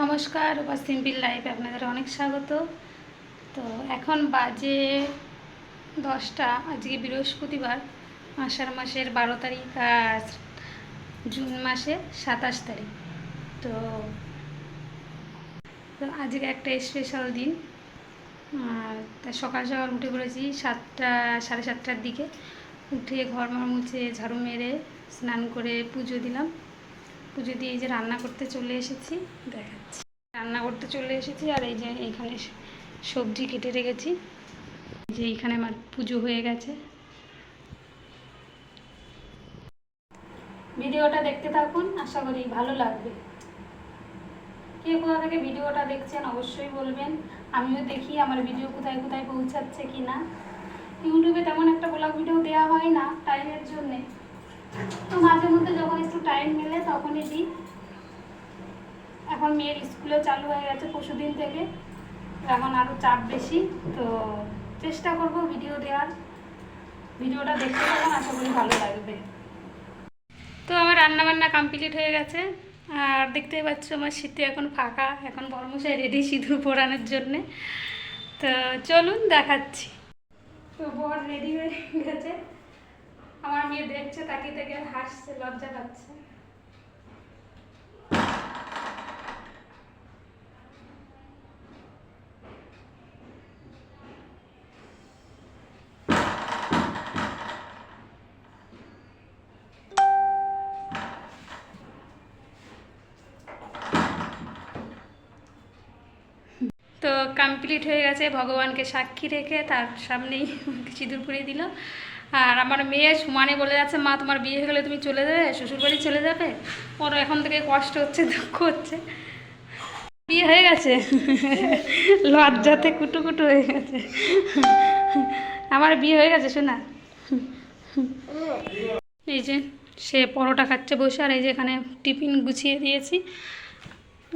নমস্কার, রূপা সিম্পল লাইফে আপনাদের অনেক স্বাগত। তো এখন বাজে 10টা। আজকে বৃহস্পতিবার, আষাঢ় মাসের 12 তারিখ আর জুন মাসের 27 তারিখ। তো তো আজকে একটা স্পেশাল দিন। তা সকাল সকাল উঠে পড়েছি 7টা সাড়ে 7টার দিকে। উঠে ঘর মুছে ঝাড়ু মেরে স্নান করে পুজো দিলাম। পুজো দিয়ে এই যে রান্না করতে চলে এসেছি, দেখাচ্ছি। রান্না করতে চলে এসেছি আর এই যে এইখানে সবজি কেটে রেখেছি। যে এইখানে আমার পুজো হয়ে গেছে। ভিডিওটা দেখতে থাকুন, আশা করি ভালো লাগবে। কে কোথা থেকে ভিডিওটা দেখছেন অবশ্যই বলবেন। আমিও দেখি আমার ভিডিও কোথায় কোথায় পৌঁছাচ্ছে কি না। ইউটিউবে তেমন একটা ব্লগ ভিডিও দেওয়া হয় না টাইমের জন্যে, তো মাঝে মধ্যে যখন একটু টাইম মেলে তখনই দিই। এখন মেয়ের স্কুলে চালু হয়ে গেছে পরশুদিন থেকে, এখন আরও চাপ বেশি, তো চেষ্টা করব ভিডিও দেওয়ার। ভিডিওটা দেখতে থাকুন, আশা করি ভালো লাগবে। তো আমার রান্নাবান্না কমপ্লিট হয়ে গেছে আর দেখতেই পাচ্ছ আমার শীতে এখন ফাঁকা। এখন বর্মশাই রেডি সিঁদুর পরানোর জন্যে। তো চলুন দেখাচ্ছি। তো বর রেডি হয়ে গেছে, আমার মেয়ে দেখছে, তাকিয়ে থেকে হাসছে, লজ্জা পাচ্ছে। তো কমপ্লিট হয়ে গেছে, ভগবানকে সাক্ষী রেখে তার সামনেই সিঁদুর পরিয়ে দিল। আর আমার মেয়ে সমানে বলে যাচ্ছে, মা তোমার বিয়ে হয়ে গেলে তুমি চলে যাবে, শ্বশুরবাড়ি চলে যাবে। ওর এখন থেকে কষ্ট হচ্ছে, দুঃখ হচ্ছে। বিয়ে হয়ে গেছে, লজ্জাতে কুটুকুটু হয়ে গেছে। আমার বিয়ে হয়ে গেছে শোনা। এই যে সে পরোটা খাচ্ছে বসে, আর এই যে এখানে টিফিন গুছিয়ে দিয়েছি।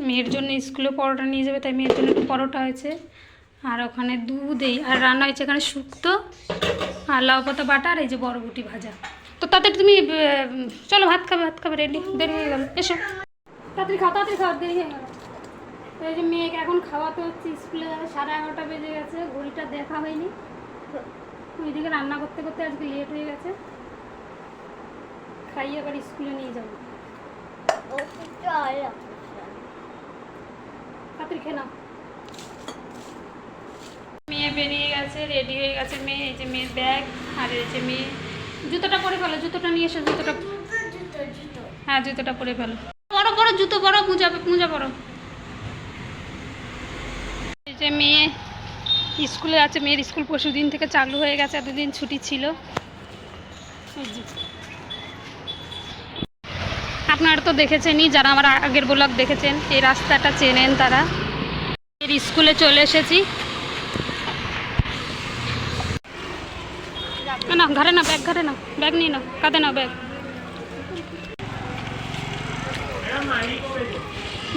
মেয়ের জন্য স্কুলে পরোটা নিয়ে যাবে, তাই মেয়ের জন্য একটু পরোটা হয়েছে। আর ওখানে দুধ আর রান্না হয়েছে এখানে শুক্তো আর লাউ পাতা বাটা, আর এই যে বরবটি ভাজা। তো তাড়াতাড়ি তুমি চলো ভাত খাবে, রেডি, দেরি হয়ে গেল, এসো তাড়াতাড়ি খাও, দেরি হয়ে গেল। তো এই যে মেয়েকে এখন খাওয়াতে হচ্ছে, স্কুলে যাবে, 11:30 বেজে গেছে, ঘড়িটা দেখা হয়নি। তো ওইদিকে রান্না করতে করতে আজকে লেট হয়ে গেছে। খাইয়ে আবার স্কুলে নিয়ে যাবো। তাড়াতাড়ি খেয়ে নাও। মেয়ে বেরিয়ে গেছে, রেডি হয়ে গেছে মেয়ে। এই যে মেয়ের ব্যাগ, আর এই যে মেয়ে জুতোটা পরে ফেলো, জুতোটা নিয়ে এসো, জুতোটা। হ্যাঁ, জুতোটা পরে ফেলো, বড় জুতো, বড় মোজা পরো। এই যে মেয়ে স্কুলে আছে, মেয়ের স্কুল পরশুদিন থেকে চালু হয়ে গেছে, এতদিন ছুটি ছিল। আপনারা তো দেখেছেনই, যারা আমার আগের ব্লগ দেখেছেন, এই রাস্তাটা চেনেন তারা। এর স্কুলে চলে এসেছি। না ঘরে না, ব্যাগ নিয়ে নাও, কাঁধে নাও ব্যাগ।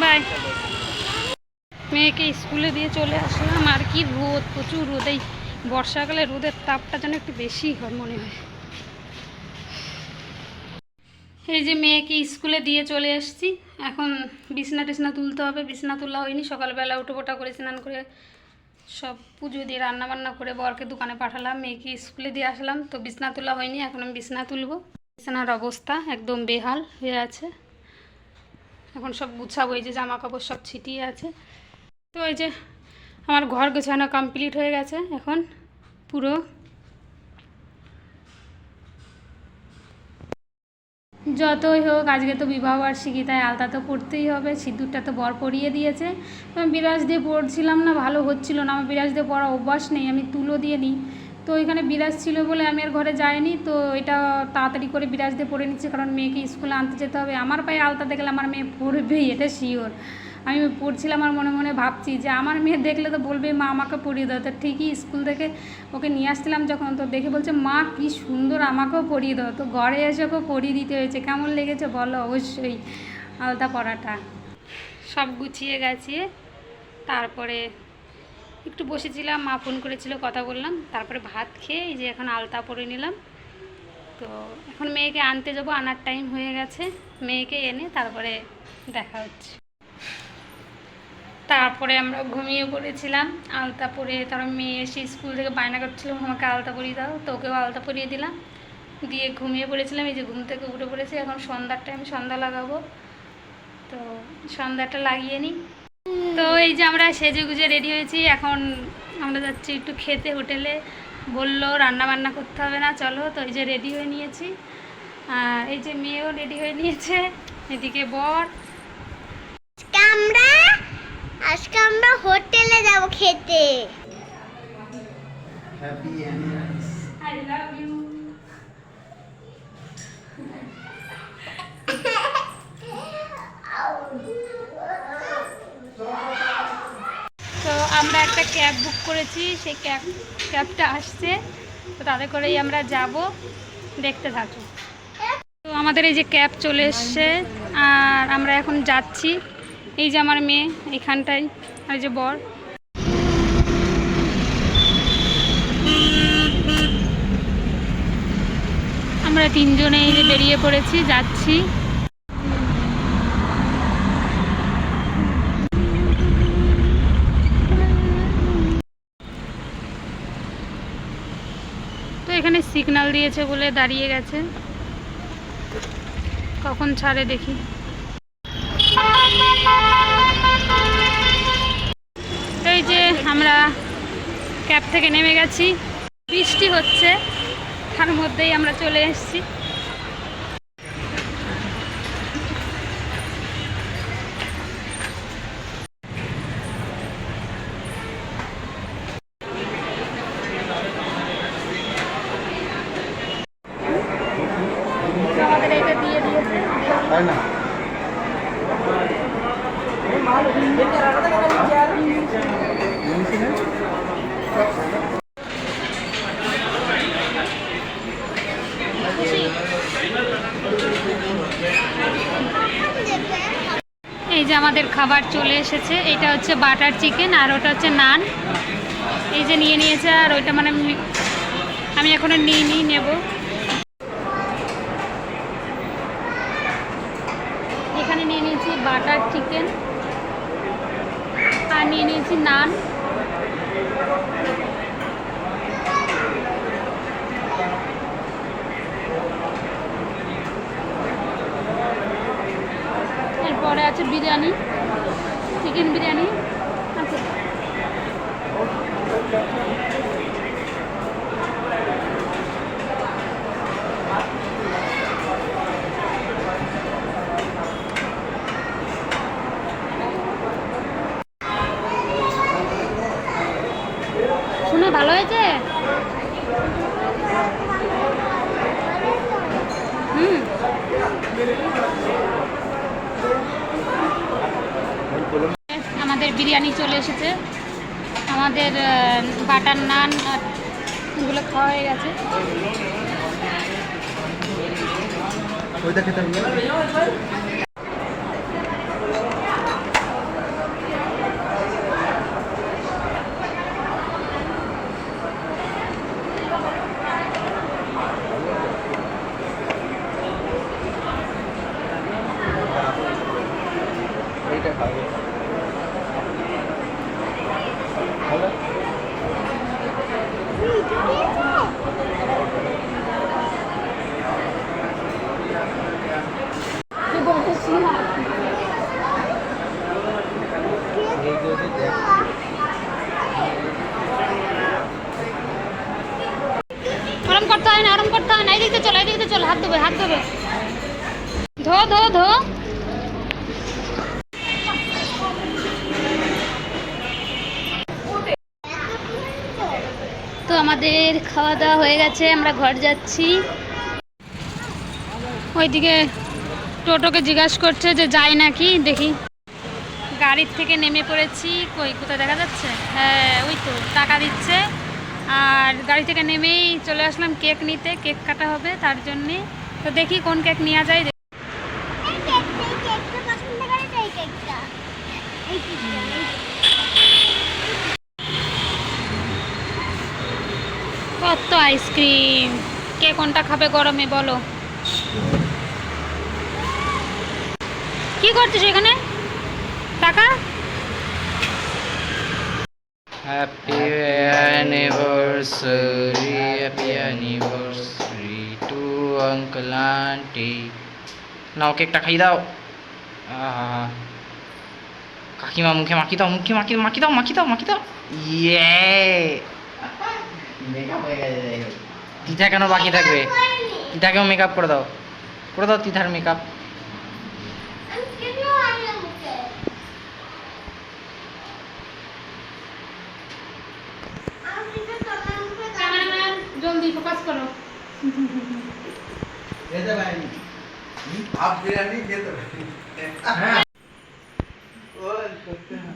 বাই। মেয়েকে স্কুলে দিয়ে চলে আসলাম। আর কি রোদ, প্রচুর রোদ। এই বর্ষাকালে রোদের তাপটা যেন একটু বেশি হয় মনে হয়। এই যে মেয়েকে স্কুলে দিয়ে চলে এসেছি। এখন বিছনা তুলতে হবে। বিছনা তোলা হয়নি, সকালবেলা উঠোপোটা করে স্নান করে সব পুজো দিয়ে রান্নাবান্না করে বরকে দোকানে পাঠালাম, মেয়েকে স্কুলে দিয়ে আসলাম। তো বিছনা তোলা হয়নি, এখন আমি বিছনা তুলবো। বিছানার অবস্থা একদম বেহাল হয়ে আছে। এখন সব গুছাবো, এই যে জামা কাপড় সব ছিটিয়ে আছে। তো এই যে আমার ঘর গোছানো কমপ্লিট হয়ে গেছে এখন পুরো। যতই হোক আজকে তো বিবাহবার্ষিকী, তাই আলতা তো পরতেই হবে। সিঁদুরটা তো বর পরিয়ে দিয়েছে। তো আমি বিরাজ দিয়ে পরছিলাম না, ভালো হচ্ছিল না। আমার বিরাজ দিয়ে পরা অভ্যাস নেই, আমি তুলো দিয়ে নিই। তো ওইখানে বিরাজ ছিল বলে আমি আর ঘরে যাইনি। তো এটা তাড়াতাড়ি করে বিরাজ দিয়ে পরে নিচ্ছি, কারণ মেয়েকে স্কুলে আনতে যেতে হবে। আমার পায়ে আলতা দেখলে আমার মেয়ে পরবেই, এটা শিওর। আমি পড়ছিলাম আর মনে মনে ভাবছি যে আমার মেয়ে দেখলে তো বলবে মা আমাকে পরিয়ে দাও। তো ঠিকই স্কুল থেকে ওকে নিয়ে আসছিলাম যখন, তো দেখে বলছে মা কি সুন্দর, আমাকেও পরিয়ে দাও। তো ঘরে এসে ওকে পরিয়ে দিতে হয়েছে। কেমন লেগেছে বলো অবশ্যই আলতা পরাটা। সব গুছিয়ে গেছিয়ে তারপরে একটু বসেছিলাম, মা ফোন করেছিল, কথা বললাম। তারপরে ভাত খেয়ে এই যে এখন আলতা পরে নিলাম। তো এখন মেয়েকে আনতে যাবো, আনার টাইম হয়ে গেছে। মেয়েকে এনে তারপরে দেখা হচ্ছে। তারপরে আমরা ঘুমিয়ে পড়েছিলাম আলতা পরে। তারপর মেয়ে এসে স্কুল থেকে বায়না করছিলাম আমাকে আলতা পরিয়ে দাও, তো ওকেও আলতা পরিয়ে দিলাম, দিয়ে ঘুমিয়ে পড়েছিলাম। এই যে ঘুম থেকে উঠে পড়েছি, এখন সন্ধ্যার টাইম, সন্ধ্যা লাগাবো, তো সন্ধ্যাটা লাগিয়ে নিই। তো এই যে আমরা সেজে গুজে রেডি হয়েছি, এখন আমরা যাচ্ছি একটু খেতে হোটেলে। বললো রান্না বান্না করতে হবে না, চলো। তো এই যে রেডি হয়ে নিয়েছি, আর এই যে মেয়েও রেডি হয়ে নিয়েছে, এদিকে বর। আজকে আমরা হোটেলে যাব খেতে। Happy anniversary. I love you. তো আমরা একটা ক্যাব বুক করেছি, সেই ক্যাবটা আসছে, তো তাদের করেই আমরা যাব, দেখতে থাকি। তো আমাদের এই যে ক্যাব চলে এসছে, আর আমরা এখন যাচ্ছি। এই যে আমার মেয়ে এখানটায়, আর এই যে বর। আমরা তিনজনে এই যে বেরিয়ে পড়েছি, যাচ্ছি। তো এখানে সিগন্যাল দিয়েছে বলে দাঁড়িয়ে গেছে, কখন ছাড়ে দেখি। তো এই যে আমরা ক্যাব থেকে নেমে গেছি, বৃষ্টি হচ্ছে, তার মধ্যেই আমরা চলে এসেছি। আমাদের এটা দিয়ে দিয়েছে, তাই না? এই যে আমাদের খাবার চলে এসেছে, এটা হচ্ছে বাটার চিকেন, আর ওটা হচ্ছে নান। এই যে নিয়ে নিয়েছে, আর ওইটা মানে আমি এখনো নিইনি, নেব। এখানে নিয়ে নিয়েছি বাটার চিকেন, আর নিয়ে নিয়েছি নান। এরপরে আছে বিরিয়ানি, চিকেন বিরিয়ানি আছে। শুনে ভালো হয়েছে। আমাদের বিরিয়ানি চলে এসেছে, আমাদের বাটার নান এগুলো খাওয়া হয়ে গেছে। ওইটা খেতে হবে। এইটা খাবে ভালো। আরাম করতে হয় না, আরাম করতে হয় না। এদিকে চলো, এদিকে চলো, হাত ধোবে, হাত ধোবে, ধো ধো ধো। তো আমাদের খাওয়া দাওয়া হয়ে গেছে, আমরা ঘর যাচ্ছি। ওইদিকে টোটোকে জিজ্ঞাসা করছে যে যায় নাকি, দেখি। গাড়ির থেকে নেমে পড়েছি, কই কোথায় দেখা যাচ্ছে, হ্যাঁ ওই তো টাকা দিচ্ছে। আর গাড়ি থেকে নেমেই চলে আসলাম কেক নিতে, কেক কাটা হবে তার জন্যে। তো দেখি কোন কেক নেওয়া যায়। কত আইসক্রিম, কে কোনটা খাবে গরমে বলো। কি করছিস এখানে? টাকা Happy anniversary to Uncle Auntie. নাও কেকটা খাই দাও। আহা, কাকিমা মুখে মাখি দাও, মুখে মাখি দাও। ইয়ে, মেকআপ হয়ে গেছে। তিথা কেন বাকি থাকবে? তিথাকেও মেকআপ করে দাও তিথার মেকআপ। আমি কেন আনলাম মুখে? আমি তো তোমার মুখে ক্যামেরাম্যান জলদি ফোকাস করো। খেতে পারিনি। হাফ বিরিয়ানি খেতে পারিনি। ও সত্যি না।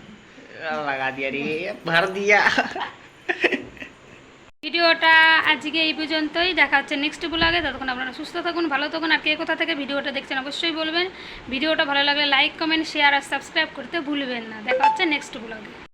লাগা দিয়া রে, ভর দিয়া। ভিডিওটা আজকে এই পর্যন্তই, দেখা হচ্ছে নেক্সট ব্লগে। ততক্ষণ আপনারা সুস্থ থাকুন, ভালো থাকুন। আর কে কোথা থেকে ভিডিওটা দেখছেন অবশ্যই বলবেন। ভিডিওটা ভালো লাগলে লাইক কমেন্ট শেয়ার আর সাবস্ক্রাইব করতে ভুলবেন না। দেখা হচ্ছে নেক্সট ব্লগে।